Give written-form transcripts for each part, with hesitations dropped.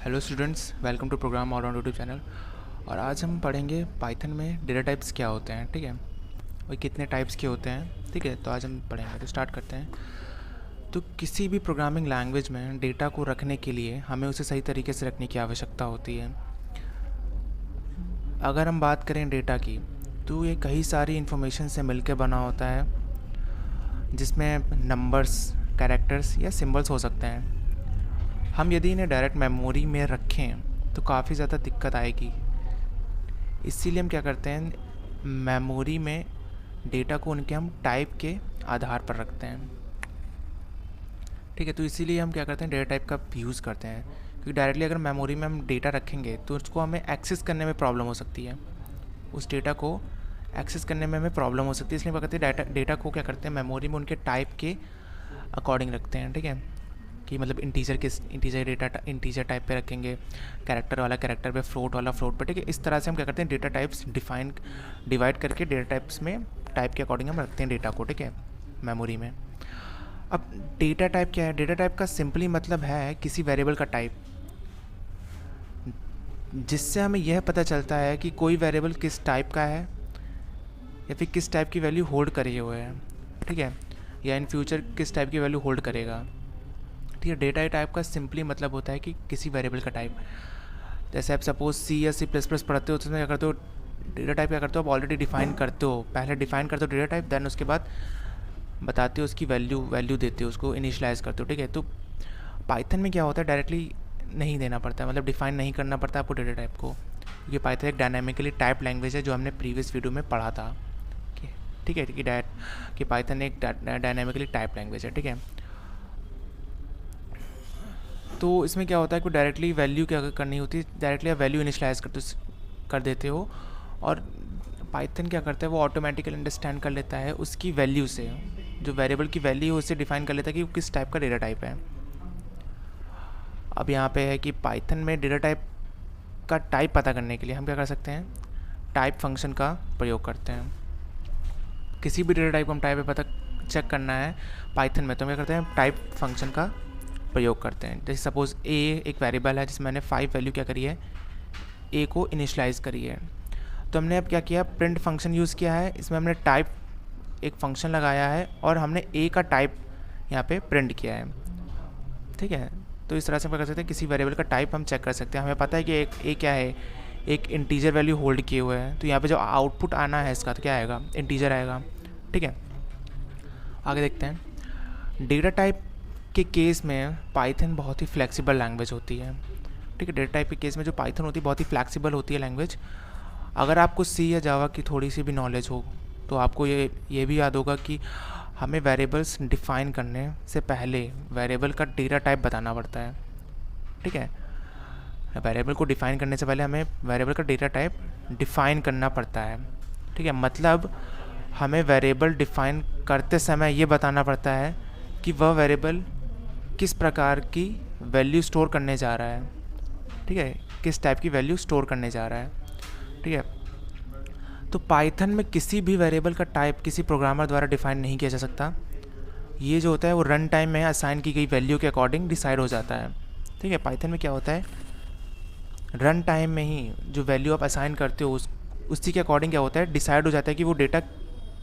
Hello students, welcome to program all on YouTube channel. और आज हम पढ़ेंगे पाइथन में डेटा टाइप्स क्या होते हैं। ठीक है, और कितने टाइप्स के होते हैं। ठीक है, तो आज हम पढ़ेंगे, तो स्टार्ट करते हैं। तो किसी भी प्रोग्रामिंग लैंग्वेज में डेटा को रखने के लिए हमें उसे सही तरीके से रखने की आवश्यकता होती है। अगर हम बात करें डेटा की, तो ये कई सारी इन्फॉर्मेशन से मिलकर बना होता है, जिसमें नंबर्स, कैरेक्टर्स या सिंबल्स हो सकते हैं। हम यदि इन्हें डायरेक्ट मेमोरी में रखें तो काफ़ी ज़्यादा दिक्कत आएगी। इसीलिए हम क्या करते हैं, मेमोरी में डेटा को उनके हम टाइप के आधार पर रखते हैं। ठीक है, तो इसीलिए हम क्या करते हैं, डेटा टाइप का यूज़ करते हैं। क्योंकि डायरेक्टली अगर मेमोरी में हम डेटा रखेंगे तो उसको हमें एक्सेस करने में प्रॉब्लम हो सकती है। उस डेटा को एक्सेस करने में हमें प्रॉब्लम हो सकती है, इसलिए क्या करते हैं, डेटा को क्या करते हैं, मेमोरी में उनके टाइप के अकॉर्डिंग रखते हैं। ठीक है, कि मतलब इंटीजर डेटा इंटीजर टाइप पे रखेंगे, कैरेक्टर वाला कैरेक्टर पे, फ्लोट वाला फ्लोट पे। ठीक है, इस तरह से हम क्या करते हैं, डेटा टाइप्स डिवाइड करके डेटा टाइप्स में टाइप के अकॉर्डिंग हम रखते हैं डेटा को। ठीक है, मेमोरी में। अब डेटा टाइप क्या है? डेटा टाइप का सिंपली मतलब है किसी वेरिएबल का टाइप, जिससे हमें यह पता चलता है कि कोई वेरिएबल किस टाइप का है या फिर किस टाइप की वैल्यू होल्ड करे हुए है। ठीक है, या इन फ्यूचर किस टाइप की वैल्यू होल्ड करेगा। ठीक है, डेटा टाइप का सिंपली मतलब होता है कि किसी वेरिएबल का टाइप। जैसे आप सपोज सी या C++ पढ़ते हो तो उसमें क्या करते हो, डेटा टाइप क्या करते हो, आप ऑलरेडी डिफाइन करते हो। पहले डिफाइन करते हो डेटा टाइप, देन उसके बाद बताते हो उसकी वैल्यू देते हो, उसको इनिशियलाइज करते हो। ठीक है, तो पाइथन में क्या होता है, डायरेक्टली नहीं देना पड़ता है, मतलब डिफाइन नहीं करना पड़ता आपको डेटा टाइप को, क्योंकि पाइथन एक डायनामिकली टाइप लैंग्वेज है, जो हमने प्रीवियस वीडियो में पढ़ा था। ठीक है, कि पाइथन एक डायनामिकली टाइप लैंग्वेज है। ठीक है, तो इसमें क्या होता है कि डायरेक्टली वैल्यू क्या करनी होती है, डायरेक्टली आप वैल्यू इनिशियलाइज कर देते हो, और पाइथन क्या करता है, वो ऑटोमेटिकली अंडरस्टैंड कर लेता है उसकी वैल्यू से, जो वेरिएबल की वैल्यू है उससे डिफाइन कर लेता है कि वो किस टाइप का डेटा टाइप है। अब यहाँ पे है कि पाइथन में डेटा टाइप का टाइप पता करने के लिए हम क्या कर सकते हैं, टाइप फंक्शन का प्रयोग करते हैं। किसी भी डेटा टाइप को हम टाइप पे पता चेक करना है पाइथन में, तो हम क्या करते हैं, टाइप फंक्शन का प्रयोग करते हैं। जैसे सपोज ए एक वेरिएबल है जिसमें मैंने 5 वैल्यू क्या करी है, ए को इनिशियलाइज़ करी है। तो हमने अब क्या किया, प्रिंट फंक्शन यूज़ किया है, इसमें हमने टाइप एक फंक्शन लगाया है और हमने ए का टाइप यहाँ पे प्रिंट किया है। ठीक है, तो इस तरह से हम क्या कर सकते हैं, किसी वेरिएबल का टाइप हम चेक कर सकते हैं। हमें पता है कि एक ए क्या है, एक इंटीजर वैल्यू होल्ड किए हुए है, तो यहाँ पे जो आउटपुट आना है इसका, तो क्या आएगा, इंटीजर आएगा। ठीक है, आगे देखते हैं। डेटा टाइप के केस में पाइथन बहुत ही फ्लेक्सिबल लैंग्वेज होती है। ठीक है, डेटा टाइप के केस में जो पाइथन होती है बहुत ही फ्लेक्सिबल होती है लैंग्वेज। अगर आपको सी या जावा की थोड़ी सी भी नॉलेज हो तो आपको ये भी याद होगा कि हमें वेरिएबल्स डिफ़ाइन करने से पहले वेरिएबल का डेटा टाइप बताना पड़ता है। ठीक है, वेरिएबल को डिफ़ाइन करने से पहले हमें वेरिएबल का डेटा टाइप डिफ़ाइन करना पड़ता है। ठीक है, मतलब हमें वेरिएबल डिफ़ाइन करते समय ये बताना पड़ता है कि वह वेरिएबल किस प्रकार की वैल्यू स्टोर करने जा रहा है। ठीक है, किस टाइप की वैल्यू स्टोर करने जा रहा है। ठीक है, तो पाइथन में किसी भी वेरिएबल का टाइप किसी प्रोग्रामर द्वारा डिफाइन नहीं किया जा सकता। ये जो होता है वो रन टाइम में असाइन की गई वैल्यू के अकॉर्डिंग डिसाइड हो जाता है। ठीक है, पाइथन में क्या होता है, रन टाइम में ही जो वैल्यू आप असाइन करते हो उसी के अकॉर्डिंग क्या होता है, डिसाइड हो जाता है कि वो डेटा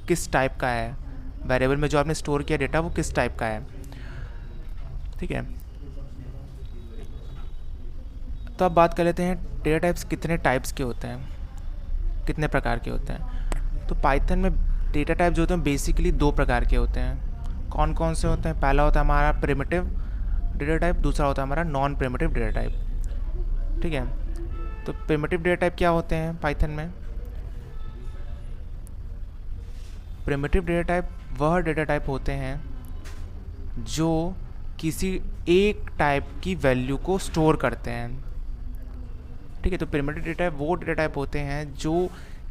किस टाइप का है, वेरिएबल में जो आपने स्टोर किया डेटा वो किस टाइप का है। ठीक है, तो अब बात कर लेते हैं डेटा टाइप्स कितने टाइप्स के होते हैं, कितने प्रकार के होते हैं। तो पाइथन में डेटा टाइप जो होते हैं बेसिकली 2 प्रकार के होते हैं। कौन कौन से होते हैं? पहला होता है हमारा प्रिमिटिव डेटा टाइप, दूसरा होता है हमारा नॉन प्रिमिटिव डेटा टाइप। ठीक है, तो प्रिमिटिव डेटा टाइप क्या होते हैं पाइथन में? प्रिमिटिव डेटा टाइप वह डेटा टाइप होते हैं जो किसी एक टाइप की वैल्यू को स्टोर करते हैं। ठीक है, तो प्रिमिटिव डेटा टाइप वो डेटा टाइप होते हैं जो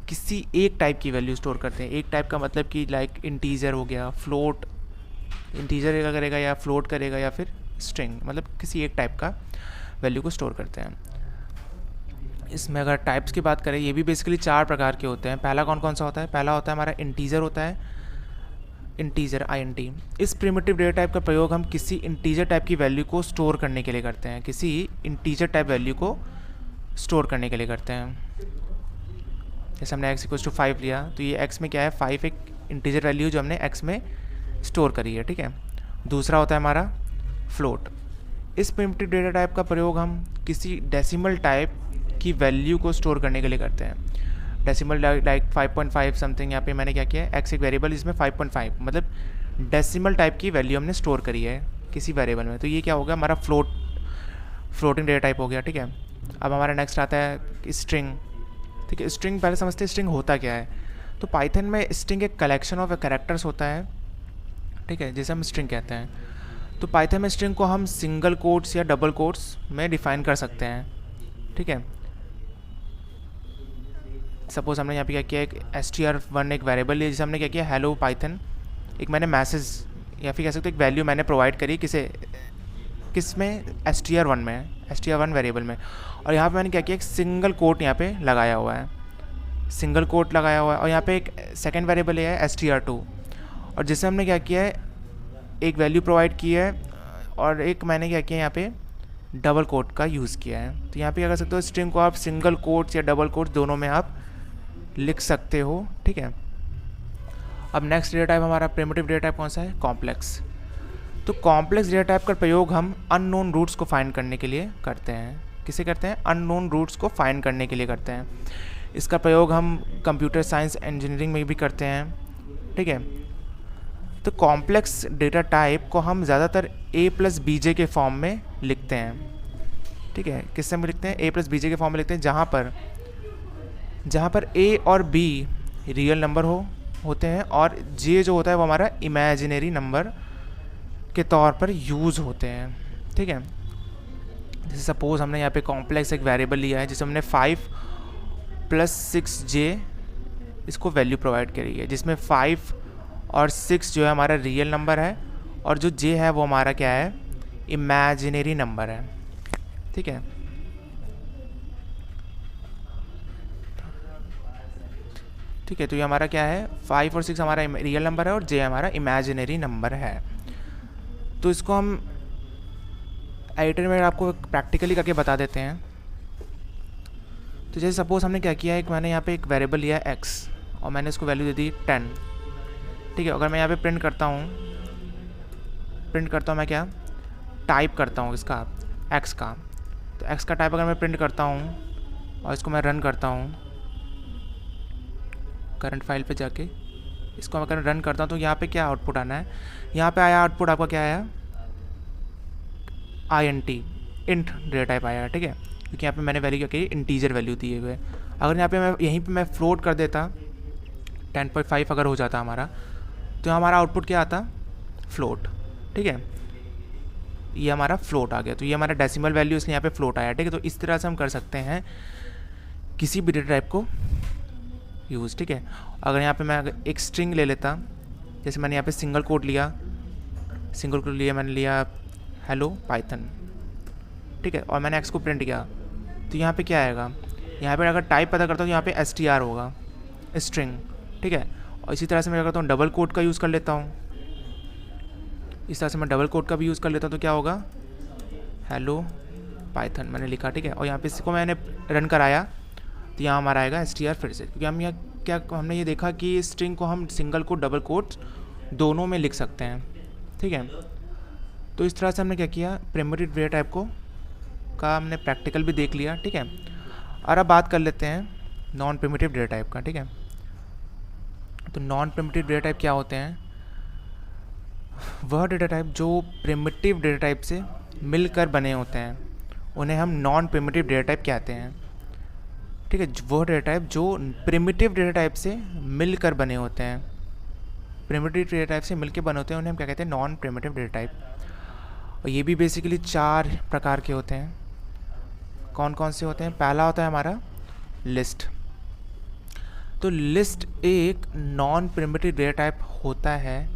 किसी एक टाइप की वैल्यू स्टोर करते हैं। एक टाइप का मतलब कि लाइक इंटीजर हो गया, फ्लोट, इंटीजर का करेगा या फ्लोट करेगा या फिर स्ट्रिंग, मतलब किसी एक टाइप का वैल्यू को स्टोर करते हैं। इसमें अगर टाइप्स की बात करें, ये भी बेसिकली 4 प्रकार के होते हैं। पहला कौन कौन सा होता है? पहला होता है हमारा इंटीजर होता है, इंटीजर INT। इस प्रिमिटिव डेटा टाइप का प्रयोग हम किसी इंटीजर टाइप की वैल्यू को स्टोर करने के लिए करते हैं, किसी इंटीजर टाइप वैल्यू को स्टोर करने के लिए करते हैं। जैसे हमने x = 5 लिया, तो ये x में क्या है, 5 एक इंटीजर वैल्यू जो हमने x में स्टोर करी है, ठीक है। दूसरा होता है हमारा फ्लोट। इस प्रिमिटिव डेटा टाइप का प्रयोग हम किसी डेसिमल टाइप की वैल्यू को स्टोर करने के लिए करते हैं। डेसिमल लाइक 5.5 समथिंग, यहाँ पे मैंने क्या किया है, x एक वेरिएबल, इसमें 5.5 मतलब डेसिमल टाइप की वैल्यू हमने स्टोर करी है किसी वेरिएबल में, तो ये क्या होगा, हमारा फ्लोटिंग डेटा टाइप हो गया, ठीक है। अब हमारा नेक्स्ट आता है स्ट्रिंग, ठीक है। स्ट्रिंग पहले समझते हैं स्ट्रिंग होता क्या है। तो पाइथन में स्ट्रिंग एक कलेक्शन ऑफ कैरेक्टर्स होता है, ठीक है, जिसे हम स्ट्रिंग कहते हैं। तो पाइथन में स्ट्रिंग को हम सिंगल कोट्स या डबल कोट्स में डिफाइन कर सकते हैं, ठीक है। सपोज हमने यहाँ पे क्या किया, एक str1 एक वेरिएबल लिया, जिसे हमने क्या किया, हेलो पाइथन, एक मैंने मैसेज या फिर कह सकते हो एक वैल्यू मैंने प्रोवाइड करी किस में, str1 वेरिएबल में। और यहाँ पे मैंने क्या किया, एक सिंगल कोट यहाँ पे लगाया हुआ है, और यहाँ पे एक सेकंड वेरिएबल है str2, और जिससे हमने क्या किया है, एक वैल्यू प्रोवाइड की है, और एक मैंने क्या किया यहाँ पे डबल कोट का यूज़ किया है। तो यहाँ पे क्या कर सकते हो, स्ट्रिंग को आप सिंगल कोट्स या डबल कोट्स दोनों में आप लिख सकते हो, ठीक है। अब नेक्स्ट डेटा टाइप हमारा प्रिमिटिव डेटा टाइप कौन सा है, कॉम्प्लेक्स। तो कॉम्प्लेक्स डेटा टाइप का प्रयोग हम अननोन रूट्स को फाइंड करने के लिए करते हैं। किसे करते हैं, अननोन रूट्स को फाइंड करने के लिए करते हैं। इसका प्रयोग हम कंप्यूटर साइंस इंजीनियरिंग में भी करते हैं, ठीक है। तो कॉम्प्लेक्स डेटा टाइप को हम ज़्यादातर a+bj के फॉर्म में लिखते हैं, ठीक है। किससे हम लिखते हैं, a+bj के फॉर्म में लिखते हैं, जहाँ पर a और b रियल नंबर होते हैं और j जो होता है वो हमारा इमेजिनरी नंबर के तौर पर यूज़ होते हैं, ठीक है। जैसे सपोज हमने यहाँ पे कॉम्प्लेक्स एक वेरिएबल लिया है, जिसे हमने 5 + 6j इसको वैल्यू प्रोवाइड करी है, जिसमें 5 और 6 जो है हमारा रियल नंबर है, और जो j है वो हमारा क्या है, इमेजिनरी नंबर है, ठीक है। ठीक है, तो ये हमारा क्या है, 5 और 6 हमारा रियल नंबर है और j हमारा इमेजिनरी नंबर है। तो इसको हम एडिटर में आपको प्रैक्टिकली करके बता देते हैं। तो जैसे सपोज हमने क्या किया है, मैंने यहाँ पे एक वेरिएबल लिया है x, और मैंने इसको वैल्यू दे दी 10, ठीक है। अगर मैं यहाँ पे प्रिंट करता हूँ मैं क्या टाइप करता हूँ इसका x का, तो x का टाइप अगर मैं प्रिंट करता हूँ और इसको मैं रन करता हूँ करंट फाइल पे जाके, इसको अगर रन करता हूँ तो यहाँ पे क्या आउटपुट आना है, यहाँ पे आया आउटपुट आपका क्या आया, INT इंट डेटा टाइप आया, ठीक है, क्योंकि यहाँ पे मैंने वैल्यू क्या की, इंटीजर वैल्यू दिए हुए। अगर यहाँ पे मैं यहीं पे मैं फ्लोट कर देता 10.5 अगर हो जाता हमारा, तो हमारा आउटपुट क्या आता, फ्लोट, ठीक है। ये हमारा फ्लोट आ गया, तो ये हमारा डेसिमल वैल्यू इसलिए यहाँ पे फ्लोट आया, ठीक है। तो इस तरह से हम कर सकते हैं किसी भी डेटा टाइप को यूज़, ठीक है। अगर यहाँ पे मैं एक स्ट्रिंग ले लेता, जैसे मैंने यहाँ पे सिंगल कोट लिया, मैंने लिया हेलो पाइथन, ठीक है, और मैंने x को प्रिंट किया, तो यहाँ पे क्या आएगा, यहाँ पे अगर टाइप पता करता हूँ तो यहाँ पे str होगा, स्ट्रिंग, ठीक है। और इसी तरह से मैं क्या करता हूँ, डबल कोट का यूज़ कर लेता हूँ, इस तरह से मैं डबल कोट का भी यूज़ कर लेता हूँ, तो क्या होगा, हेलो पाइथन मैंने लिखा, ठीक है। और यहाँ पे इसको मैंने रन कराया, तो यहाँ हमारा आएगा str फिर से, क्योंकि हम यहाँ हमने ये देखा कि स्ट्रिंग को हम सिंगल कोट डबल कोट दोनों में लिख सकते हैं, ठीक है। तो इस तरह से हमने क्या किया, प्रिमिटिव डेटा टाइप का हमने प्रैक्टिकल भी देख लिया, ठीक है। और अब बात कर लेते हैं नॉन प्रिमिटिव डेटा टाइप का, ठीक है। तो नॉन प्रिमिटिव डेटा टाइप क्या होते हैं, वह डेटा टाइप जो प्रिमिटिव डेटा टाइप से मिलकर बने होते हैं, उन्हें हम नॉन प्रिमिटिव डेटा टाइप कहते हैं, ठीक है। वो डेटा टाइप जो प्रिमिटिव डेटा टाइप से मिलकर बने होते हैं, प्रिमिटिव डेटा टाइप से मिलकर बने होते हैं, उन्हें हम क्या कहते हैं, नॉन प्रिमिटिव डेटा टाइप। और ये भी बेसिकली 4 प्रकार के होते हैं। कौन कौन से होते हैं, पहला होता है हमारा लिस्ट। तो लिस्ट एक नॉन प्रिमिटिव डेटा टाइप होता है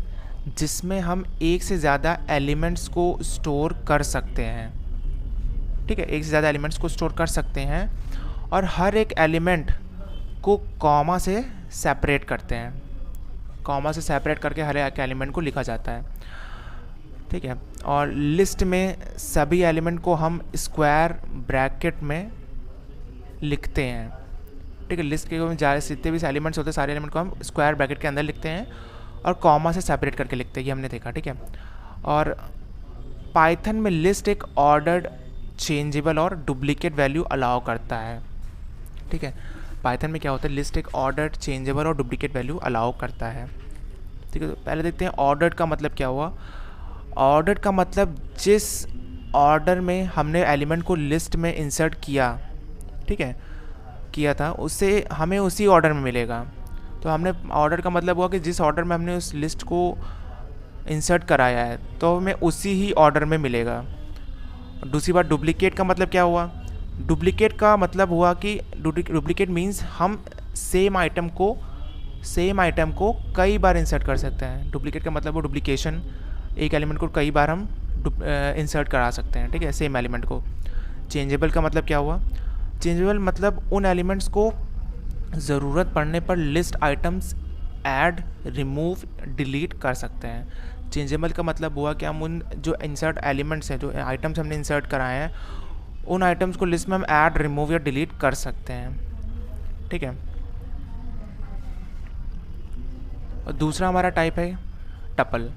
जिसमें हम एक से ज़्यादा एलिमेंट्स को स्टोर कर सकते हैं, ठीक है, एक से ज़्यादा एलिमेंट्स को स्टोर कर सकते हैं, और हर एक एलिमेंट को कॉमा से सेपरेट करते हैं। कॉमा से सेपरेट करके हर एक एलिमेंट को लिखा जाता है, ठीक है। और लिस्ट में सभी एलिमेंट को हम स्क्वायर ब्रैकेट में लिखते हैं, ठीक है। लिस्ट के जितने भी एलिमेंट्स होते हैं सारे एलिमेंट को हम स्क्वायर ब्रैकेट के अंदर लिखते हैं और कॉमा से सेपरेट करके लिखते हैं, ये हमने देखा, ठीक है। और पाइथन में लिस्ट एक ऑर्डर्ड, चेंजेबल और डुप्लीकेट वैल्यू अलाउ करता है, ठीक है। पाइथन में क्या होता है, लिस्ट एक ऑर्डर्ड, चेंजेबल और डुप्लीकेट वैल्यू अलाउ करता है, ठीक है। तो पहले देखते हैं ऑर्डर्ड का मतलब क्या हुआ। ऑर्डर्ड का मतलब जिस ऑर्डर में हमने एलिमेंट को लिस्ट में इंसर्ट किया, ठीक है, किया था, उससे हमें उसी ऑर्डर में मिलेगा। तो हमने ऑर्डर का मतलब हुआ कि जिस ऑर्डर में हमने उस लिस्ट को इंसर्ट कराया है तो हमें उसी ही ऑर्डर में मिलेगा। दूसरी बात डुप्लीकेट का मतलब क्या हुआ। डुप्लीकेट का मतलब हुआ कि डुप्लीकेट मीन्स हम सेम आइटम को कई बार इंसर्ट कर सकते हैं। डुप्लीकेट का मतलब वो डुप्लीकेशन, एक एलिमेंट को कई बार हम इंसर्ट करा सकते हैं, ठीक है, सेम एलिमेंट को। चेंजेबल का मतलब क्या हुआ। चेंजेबल मतलब उन एलिमेंट्स को ज़रूरत पड़ने पर list items add, remove, delete कर सकते हैं। चेंजेबल का मतलब हुआ कि हम उन जो इंसर्ट एलिमेंट्स हैं, जो आइटम्स हमने इंसर्ट कराए हैं, उन आइटम्स को लिस्ट में हम ऐड, रिमूव या डिलीट कर सकते हैं, ठीक है। और दूसरा हमारा टाइप है टपल।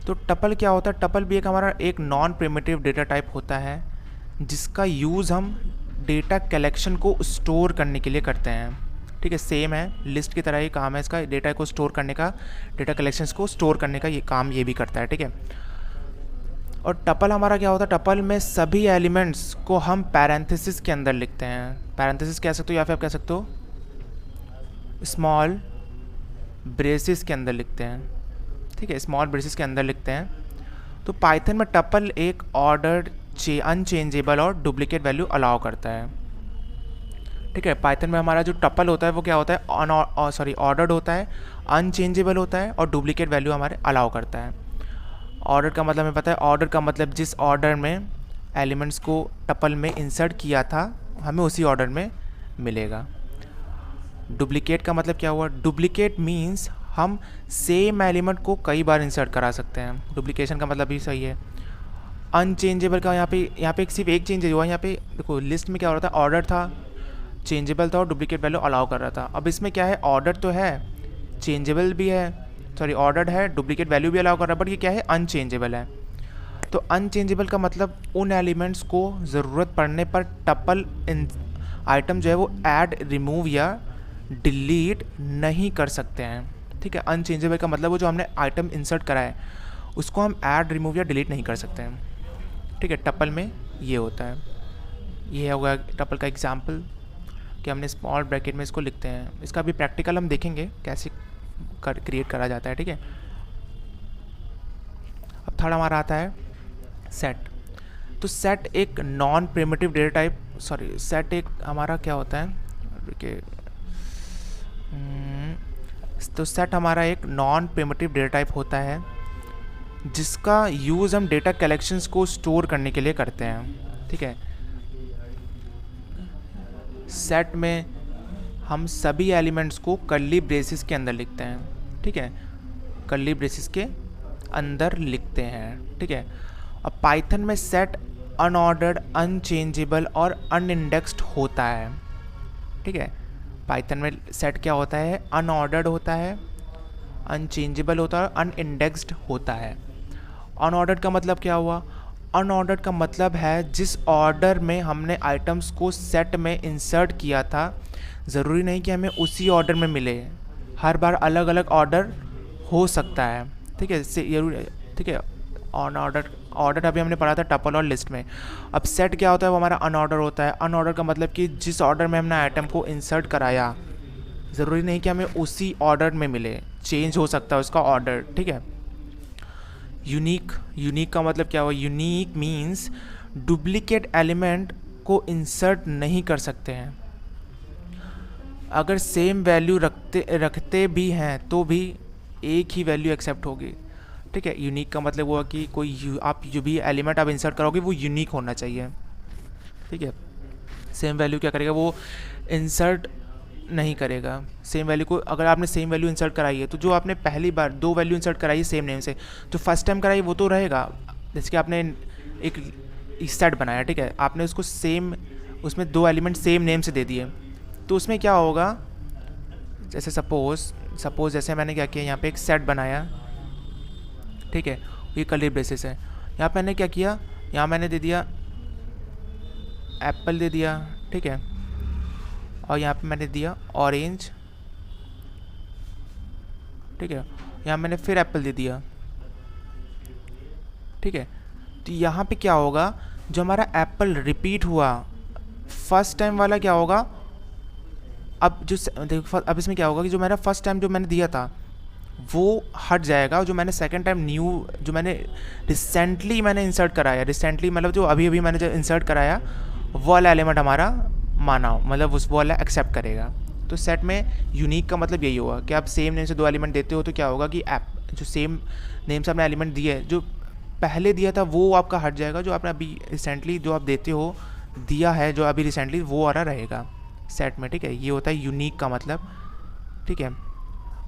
तो टपल क्या होता है। टपल भी एक नॉन प्रिमिटिव डेटा टाइप होता है जिसका यूज़ हम डेटा कलेक्शन को स्टोर करने के लिए करते हैं, ठीक है। सेम है, लिस्ट की तरह ही काम है इसका, डेटा को स्टोर करने का, डेटा कलेक्शंस को स्टोर करने का ये काम ये भी करता है, ठीक है। और टपल हमारा क्या होता है। टपल में सभी एलिमेंट्स को हम पैरेंथेसिस के अंदर लिखते हैं। पैरेंथेसिस कह सकते हो या फिर आप कह सकते हो स्मॉल ब्रेसिस के अंदर लिखते हैं, ठीक है, स्मॉल ब्रेसिस के अंदर लिखते हैं। तो पाइथन में टपल एक ऑर्डर्ड, अनचेंजेबल और डुप्लीकेट वैल्यू अलाउ करता है, ठीक है। पाइथन में हमारा जो टपल होता है वो क्या होता है, ऑर्डर्ड होता है, अनचेंजेबल होता है और डुप्लीकेट वैल्यू हमारे अलाउ करता है। ऑर्डर का मतलब हमें पता है। ऑर्डर का मतलब जिस ऑर्डर में एलिमेंट्स को टपल में इंसर्ट किया था हमें उसी ऑर्डर में मिलेगा। डुप्लीकेट का मतलब क्या हुआ। डुप्लीकेट मीन्स हम सेम एलिमेंट को कई बार इंसर्ट करा सकते हैं। डुप्लीकेशन का मतलब भी सही है। अनचेंजेबल का यहाँ पे सिर्फ एक चेंज हुआ। यहाँ पे देखो लिस्ट में क्या हो रहा था, ऑर्डर था, चेंजेबल था और डुप्लीकेट वैल्यू अलाउ कर रहा था। अब इसमें क्या है, ऑर्डर तो है, चेंजेबल भी है, ऑर्डर्ड है, डुप्लीकेट वैल्यू भी अलाउ कर रहा है, बट ये क्या है, अनचेंजेबल है। तो अनचेंजेबल का मतलब उन एलिमेंट्स को ज़रूरत पड़ने पर टपल आइटम जो है वो ऐड, रिमूव या डिलीट नहीं कर सकते हैं, ठीक है। अनचेंजेबल का मतलब वो जो हमने आइटम इंसर्ट करा है उसको हम ऐड, रिमूव या डिलीट नहीं कर सकते हैं, ठीक है। टपल में ये होता है। ये होगा टपल का एग्जाम्पल कि हमने स्मॉल ब्रैकेट में इसको लिखते हैं। इसका भी प्रैक्टिकल हम देखेंगे कैसे क्रिएट करा जाता है, ठीक है। अब थर्ड हमारा आता है सेट। तो सेट एक non primitive data type, set एक हमारा क्या होता है, तो सेट हमारा एक नॉन प्रिमिटिव डेटा टाइप होता है जिसका यूज़ हम डेटा कलेक्शंस को स्टोर करने के लिए करते हैं, ठीक है। सेट में हम सभी एलिमेंट्स को कर्ली ब्रेसिस के अंदर लिखते हैं, ठीक है, कर्ली ब्रेसिस के अंदर लिखते हैं, ठीक है। अब पाइथन में सेट अनऑर्डर्ड, अनचेंजेबल और अनइंडेक्स्ड होता है, ठीक है। पाइथन में सेट क्या होता है, अनऑर्डर्ड होता है, अनचेंजेबल होता है और अनइंडेक्स्ड होता है। अनऑर्डर्ड का मतलब क्या हुआ। अनऑर्डर्ड का मतलब है जिस ऑर्डर में हमने आइटम्स को सेट में इंसर्ट किया था ज़रूरी नहीं कि हमें उसी ऑर्डर में मिले, हर बार अलग अलग ऑर्डर हो सकता है, ठीक है, ठीक है। ऑर्डर अभी हमने पढ़ा था टपल और लिस्ट में। अब सेट क्या होता है, वो हमारा अनऑर्डर होता है। अनऑर्डर का मतलब कि जिस ऑर्डर में हमने आइटम को इंसर्ट कराया ज़रूरी नहीं कि हमें उसी ऑर्डर में मिले, चेंज हो सकता है उसका ऑर्डर, ठीक है। यूनिक का मतलब क्या हुआ। यूनिक मीन्स डुप्लीकेट एलिमेंट को इंसर्ट नहीं कर सकते हैं। अगर सेम वैल्यू रखते भी हैं तो भी एक ही वैल्यू एक्सेप्ट होगी, ठीक है। यूनिक का मतलब हुआ कि आप जो भी एलिमेंट आप इंसर्ट करोगे वो यूनिक होना चाहिए, ठीक है। सेम वैल्यू क्या करेगा, वो इंसर्ट नहीं करेगा। सेम वैल्यू को अगर आपने सेम वैल्यू इंसर्ट कराई है तो जो आपने पहली बार 2 वैल्यू इंसर्ट कराई है सेम नेम से, जो फर्स्ट टाइम कराई वो तो रहेगा। जैसे कि आपने एक सेट बनाया, ठीक है, आपने उसको सेम, उसमें 2 एलिमेंट सेम नेम से दे दिए, तो उसमें क्या होगा, जैसे सपोज जैसे मैंने क्या किया, यहाँ पे एक सेट बनाया, ठीक है, ये कर्ली ब्रेसेस है, यहाँ पे मैंने क्या किया, यहाँ मैंने दे दिया एप्पल दे दिया, ठीक है, और यहाँ पे मैंने दिया ऑरेंज, ठीक है, यहाँ मैंने फिर एप्पल दे दिया, ठीक है। तो यहाँ पे क्या होगा, जो हमारा एप्पल रिपीट हुआ फर्स्ट टाइम वाला क्या होगा, अब जो देखो अब इसमें क्या होगा कि जो मेरा फर्स्ट टाइम जो मैंने दिया था वो हट जाएगा, जो मैंने सेकंड टाइम न्यू, जो मैंने रिसेंटली मैंने इंसर्ट कराया, रिसेंटली मतलब जो अभी अभी मैंने जो इंसर्ट कराया वो वाला एलिमेंट हमारा माना, मतलब उस वो वाला एक्सेप्ट करेगा। तो सेट में यूनिक का मतलब यही होगा कि आप सेम नेम से 2 एलिमेंट देते हो तो क्या होगा कि ऐप जो सेम नेम से आपने एलिमेंट दिए है, जो पहले दिया था वो आपका हट जाएगा, जो आपने अभी रिसेंटली जो आप देते हो दिया है जो अभी रिसेंटली वो वाला रहेगा सेट में, ठीक है। ये होता है यूनिक का मतलब, ठीक है।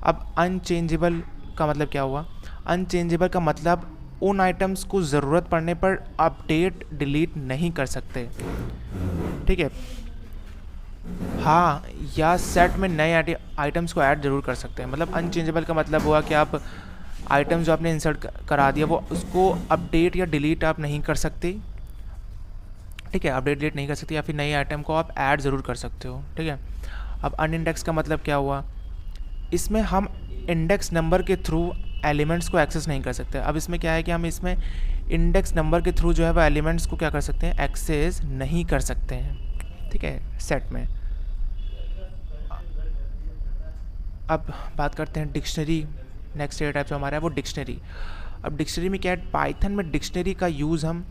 अब अनचेंजेबल का मतलब क्या हुआ, अनचेंजेबल का मतलब उन आइटम्स को ज़रूरत पड़ने पर अपडेट डिलीट नहीं कर सकते, ठीक है। हाँ, या सेट में नए आइटम्स को ऐड जरूर कर सकते हैं। मतलब अनचेंजेबल का मतलब हुआ कि आप आइटम्स जो आपने इंसर्ट करा दिया वो उसको अपडेट या डिलीट आप नहीं कर सकते, ठीक है, अपडेट डिलीट नहीं कर सकते, या फिर नए आइटम को आप ऐड ज़रूर कर सकते हो, ठीक है। अब अनइंडेक्स का मतलब क्या हुआ, इसमें हम इंडेक्स नंबर के थ्रू एलिमेंट्स को एक्सेस नहीं कर सकते। अब इसमें क्या है कि हम इसमें इंडेक्स नंबर के थ्रू जो है वो एलिमेंट्स को क्या कर सकते हैं, एक्सेस नहीं कर सकते हैं, ठीक है, सेट में। अब बात करते हैं डिक्शनरी, नेक्स्ट डेटा टाइप जो हमारा है वो डिक्शनरी। अब डिक्शनरी में क्या है, पाइथन में डिक्शनरी का यूज़ हम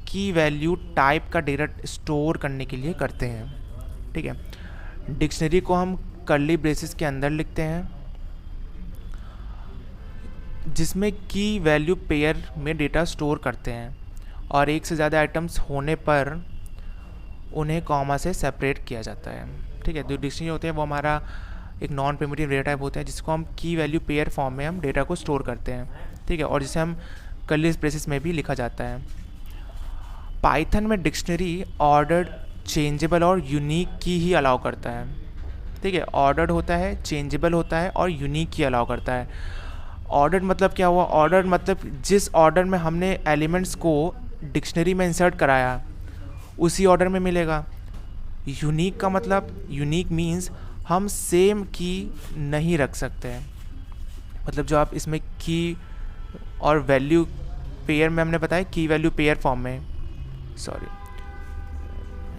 की वैल्यू टाइप का डेटा स्टोर करने के लिए करते हैं, ठीक है। डिक्शनरी को हम कर्ली ब्रेसेस के अंदर लिखते हैं, जिसमें की वैल्यू पेयर में डेटा स्टोर करते हैं, और एक से ज़्यादा आइटम्स होने पर उन्हें कॉमा से सेपरेट किया जाता है, ठीक है। जो डिक्शनरी होते हैं वो हमारा एक नॉन प्रिमिटिव डेटा टाइप होता है, जिसको हम की वैल्यू पेयर फॉर्म में हम डेटा को स्टोर करते हैं, ठीक है, और जिसे हम कर्ली ब्रेसेस में भी लिखा जाता है। पाइथन में डिक्शनरी ऑर्डर्ड, चेंजेबल और यूनिक की ही अलाउ करता है, ठीक है। ऑर्डर्ड होता है, चेंजेबल होता है और यूनिक की अलाउ करता है। ऑर्डर्ड मतलब क्या हुआ, ऑर्डर्ड मतलब जिस ऑर्डर में हमने एलिमेंट्स को डिक्शनरी में इंसर्ट कराया उसी ऑर्डर में मिलेगा। यूनिक का मतलब, यूनिक मीन्स हम सेम की नहीं रख सकते हैं, मतलब जो आप इसमें की और वैल्यू पेयर में हमने बताया की वैल्यू पेयर फॉर्म में, सॉरी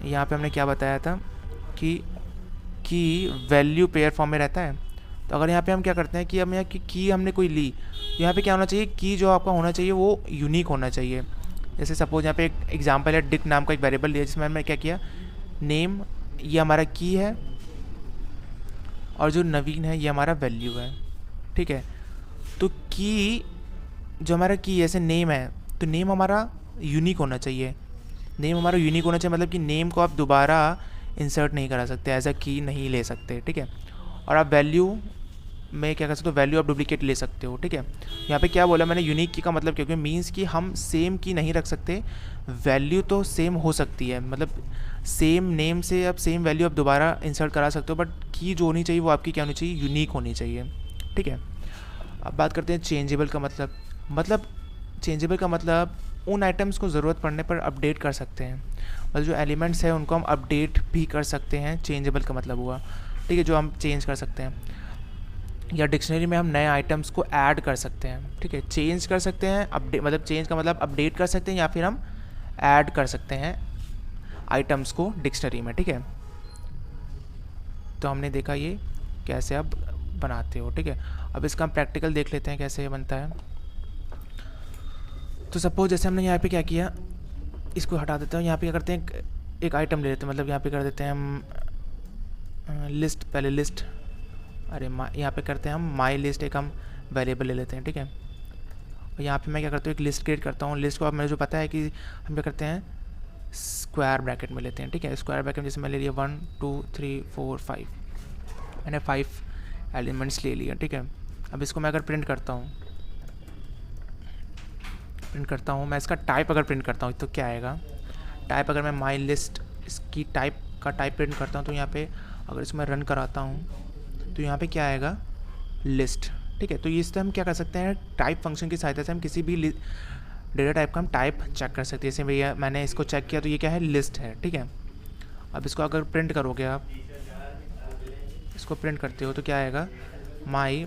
यहाँ पे हमने क्या बताया था कि वैल्यू पेयर फॉर्म में रहता है। तो अगर यहाँ पे हम क्या करते हैं कि हम यहाँ की हमने कोई ली, यहाँ पे क्या होना चाहिए, की जो आपका होना चाहिए वो यूनिक होना चाहिए। जैसे सपोज यहाँ पे एक एग्जांपल है, डिक नाम का एक वेरिएबल लिया जिसमें हमने क्या किया, नेम ये हमारा की है और जो नवीन है ये हमारा वैल्यू है, ठीक है। तो की जो हमारा की ऐसे नेम है, तो नेम हमारा यूनिक होना चाहिए, नेम हमारा यूनिक होना चाहिए, मतलब कि नेम को आप दोबारा इंसर्ट नहीं करा सकते, एज अ की नहीं ले सकते, ठीक है। और आप वैल्यू में क्या कर सकते हो, वैल्यू आप डुप्लीकेट ले सकते हो, ठीक है। यहाँ पे क्या बोला मैंने, यूनिक की का मतलब क्योंकि मीन्स कि हम सेम की नहीं रख सकते, वैल्यू तो सेम हो सकती है, मतलब सेम नेम से आप सेम वैल्यू आप दोबारा इंसर्ट करा सकते हो, बट की जो होनी चाहिए वो आपकी क्या होनी चाहिए, यूनिक होनी चाहिए, ठीक है। अब बात करते हैं चेंजेबल का मतलब चेंजेबल का मतलब उन आइटम्स को ज़रूरत पड़ने पर अपडेट कर सकते हैं, मतलब जो एलिमेंट्स हैं उनको हम अपडेट भी कर सकते हैं, चेंजेबल का मतलब हुआ, ठीक है, जो हम चेंज कर सकते हैं। या डिक्शनरी में हम नए आइटम्स को ऐड कर सकते हैं, ठीक है, चेंज कर सकते हैं, अपडेट मतलब चेंज का मतलब अपडेट कर सकते हैं, या फिर हम ऐड कर सकते हैं आइटम्स को डिक्शनरी में, ठीक है। तो हमने देखा ये कैसे आप बनाते हो, ठीक है। अब इसका हम प्रैक्टिकल देख लेते हैं कैसे ये बनता है। तो सपोज जैसे हमने यहाँ पे क्या किया, इसको हटा देते हैं, यहाँ पे क्या करते हैं, एक आइटम ले लेते हैं, मतलब यहाँ पे कर देते हैं हम लिस्ट, पहले लिस्ट, अरे यहाँ पे करते हैं हम माई लिस्ट, एक हम वेरिएबल ले लेते हैं, ठीक है। और यहाँ पे मैं क्या करता हूँ, एक लिस्ट क्रिएट करता हूँ। लिस्ट को अब मुझे जो पता है कि हम क्या करते हैं, स्क्वायर ब्रैकेट में लेते हैं, ठीक है। स्क्वायर ब्रैकेट में जैसे मैं ले लिया 1 2 3 4 5, मैंने 5 एलिमेंट्स ले लिया, ठीक है। अब इसको मैं अगर प्रिंट करता हूँ मैं इसका टाइप अगर प्रिंट करता हूँ तो क्या आएगा, टाइप अगर मैं माई लिस्ट इसकी टाइप का टाइप प्रिंट करता हूँ तो यहाँ पे अगर इसको मैं रन कराता हूँ तो यहाँ पे क्या आएगा, लिस्ट, ठीक है। तो इससे हम क्या कर सकते हैं, टाइप फंक्शन की सहायता से हम किसी भी डेटा टाइप का हम टाइप चेक कर सकते हैं। जैसे भैया मैंने इसको चेक किया तो ये क्या है, लिस्ट है, ठीक है। अब इसको अगर प्रिंट करोगे आप, इसको प्रिंट करते हो तो क्या आएगा, माई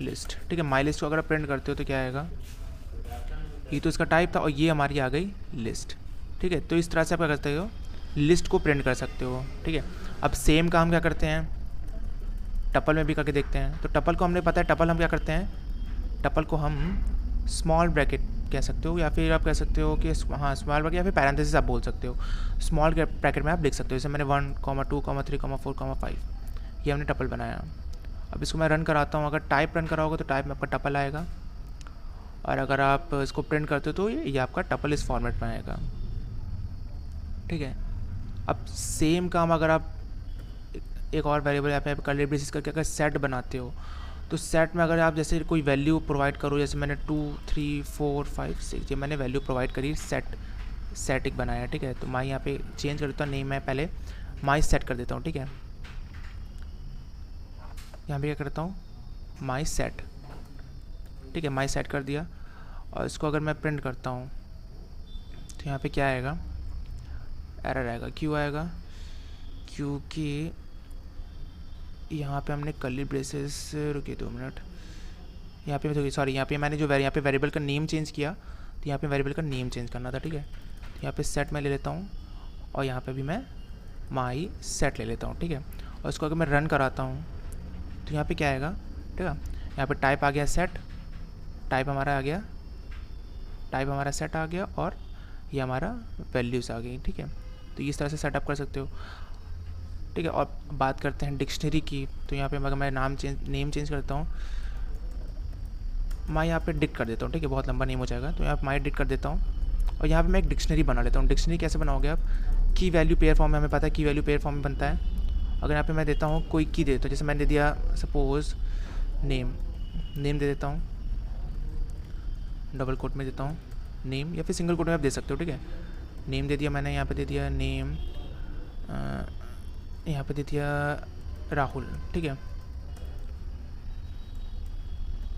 लिस्ट, ठीक है। माई लिस्ट को अगर आप प्रिंट करते हो तो क्या आएगा, ये तो इसका टाइप था और ये हमारी आ गई लिस्ट, ठीक है। तो इस तरह से आप क्या करते हो, लिस्ट को प्रिंट कर सकते हो, ठीक है। अब सेम काम क्या करते हैं, टपल में भी करके देखते हैं। तो टपल को हमने पता है, टपल हम क्या करते हैं, टपल को हम स्मॉल ब्रैकेट कह सकते हो या फिर आप कह सकते हो कि हाँ स्मॉल ब्रैकेट या फिर पैरेंथेसिस आप बोल सकते हो। स्मॉल ब्रैकेट में आप लिख सकते हो, जैसे मैंने 1, 2, 3, 4, 5 ये हमने टपल बनाया। अब इसको मैं रन कराता हूँ, अगर टाइप रन कराओगे तो टाइप में आपका टपल आएगा, और अगर आप इसको प्रिंट करते हो तो ये आपका टपल इस फॉर्मेट में आएगा, ठीक है। अब सेम काम अगर आप एक और वेरिएबल यहाँ पे कर्ली ब्रेसेस करके अगर सेट बनाते हो तो सेट में अगर आप जैसे कोई वैल्यू प्रोवाइड करो, जैसे मैंने 2, 3, 4, 5, 6 ये मैंने वैल्यू प्रोवाइड करी, सेट एक बनाया, ठीक है। तो मैं यहाँ पे चेंज कर देता हूँ, नेम मैं पहले माई सेट कर देता हूँ, ठीक है। यहाँ पे क्या करता हूँ, माई सेट, ठीक है, माई सेट कर दिया। और इसको अगर मैं प्रिंट करता हूँ तो यहाँ पे क्या आएगा, एरर आएगा। क्यों आएगा, क्योंकि यहाँ पे हमने कर्ली ब्रेसेस, रुकिए 2 मिनट, यहाँ पे सॉरी यहाँ पे मैंने जो यहाँ पे वेरिएबल का नेम चेंज किया, तो यहाँ पे वेरिएबल का नेम चेंज करना था, ठीक है। तो यहाँ पे सेट मैं ले लेता हूँ और यहाँ पे भी मैं माई सेट ले लेता हूँ, ठीक है। और इसको अगर मैं रन कराता हूँ तो यहाँ पे क्या आएगा, ठीक है। यहाँ पे टाइप आ गया सेट, टाइप हमारा आ गया, टाइप हमारा सेट आ गया और ये हमारा वैल्यूज़ आ गई, ठीक है। तो इस तरह से सेटअप कर सकते हो, ठीक है। और बात करते हैं डिक्शनरी की, तो यहाँ पे अगर मैं नेम चेंज करता हूँ, मैं यहाँ पे डिक्ट कर देता हूँ, ठीक है, बहुत लंबा नेम हो जाएगा, तो यहाँ पे माई डिक्ट कर देता हूँ और यहाँ पे मैं एक डिक्शनरी बना लेता हूँ। डिक्शनरी कैसे बनाओगे आप, की वैल्यू पेयर फॉर्म में, हमें पता है की वैल्यू पेयर फॉर्म में बनता है। अगर यहाँ पे मैं देता हूँ कोई की देता हूँ, जैसे मैंने दे दिया सपोज नेम दे देता हूँ, डबल कोट में देता हूँ नेम, या फिर सिंगल कोट में आप दे सकते हो, ठीक है। नेम दे दिया मैंने, यहाँ पे दे दिया नेम, यहाँ पे दे दिया राहुल, ठीक है।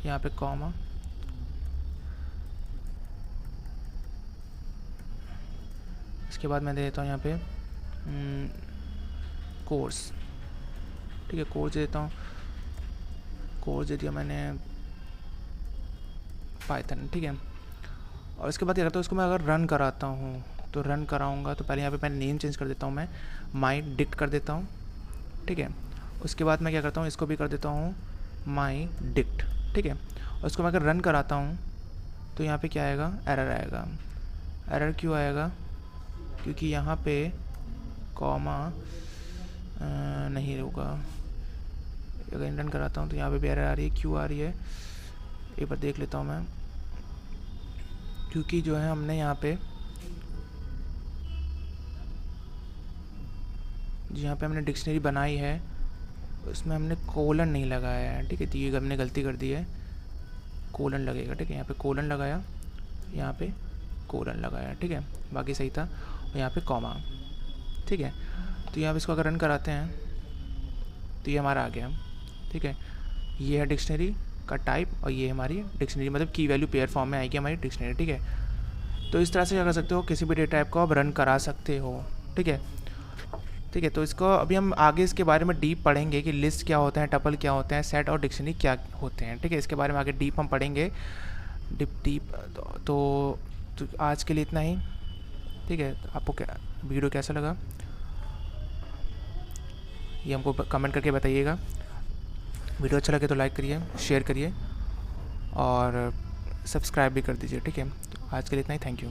यहाँ पे कॉमा, इसके बाद मैं दे देता हूँ यहाँ पे कोर्स, ठीक है, कोर्स दे देता हूँ, कोर्स दे दिया मैंने पाइथन, ठीक है। और इसके बाद क्या करता हूँ, इसको मैं अगर रन कराता हूँ तो रन कराऊंगा तो पहले यहाँ पे मैं नेम चेंज कर देता हूँ, मैं माई डिक्ट कर देता हूँ, ठीक है। उसके बाद मैं क्या करता हूँ, इसको भी कर देता हूँ माई डिक्ट, ठीक है। और इसको मैं अगर रन कराता हूँ तो यहाँ पे क्या आएगा, एरर आएगा। एरर क्यों आएगा, क्योंकि यहाँ पे कॉमा नहीं होगा। अगर रन कराता हूँ तो यहाँ पे भी एरर आ रही है, क्यों आ रही है एक बार देख लेता हूँ मैं। क्योंकि जो है हमने यहाँ पे जहाँ पे हमने डिक्शनरी बनाई है उसमें हमने कोलन नहीं लगाया है, ठीक है। तो ये हमने गलती कर दी है, कोलन लगेगा, ठीक है। यहाँ पे कोलन लगाया, यहाँ पे कोलन लगाया, ठीक है, बाकी सही था। और यहाँ पे कॉमा, ठीक है। तो यहाँ पे इसको अगर रन कराते हैं तो ये हमारा आ गया, ठीक है। ये है डिक्शनरी का टाइप और ये हमारी डिक्शनरी, मतलब की वैल्यू पेयर फॉर्म में आएगी हमारी डिक्शनरी, ठीक है। तो इस तरह से क्या कर सकते हो, किसी भी डेटा टाइप को आप रन करा सकते हो, ठीक है, ठीक है। तो इसको अभी हम आगे इसके बारे में डीप पढ़ेंगे कि लिस्ट क्या होता है, टपल क्या होते हैं, सेट और डिक्शनरी क्या होते हैं, ठीक है। इसके बारे में आगे डीप हम पढ़ेंगे, डीप। तो आज के लिए इतना ही, ठीक है। आपको क्या वीडियो कैसा लगा ये हमको कमेंट करके बताइएगा। वीडियो अच्छा लगे तो लाइक करिए, शेयर करिए और सब्सक्राइब भी कर दीजिए, ठीक है। तो आज के लिए इतना ही, थैंक यू।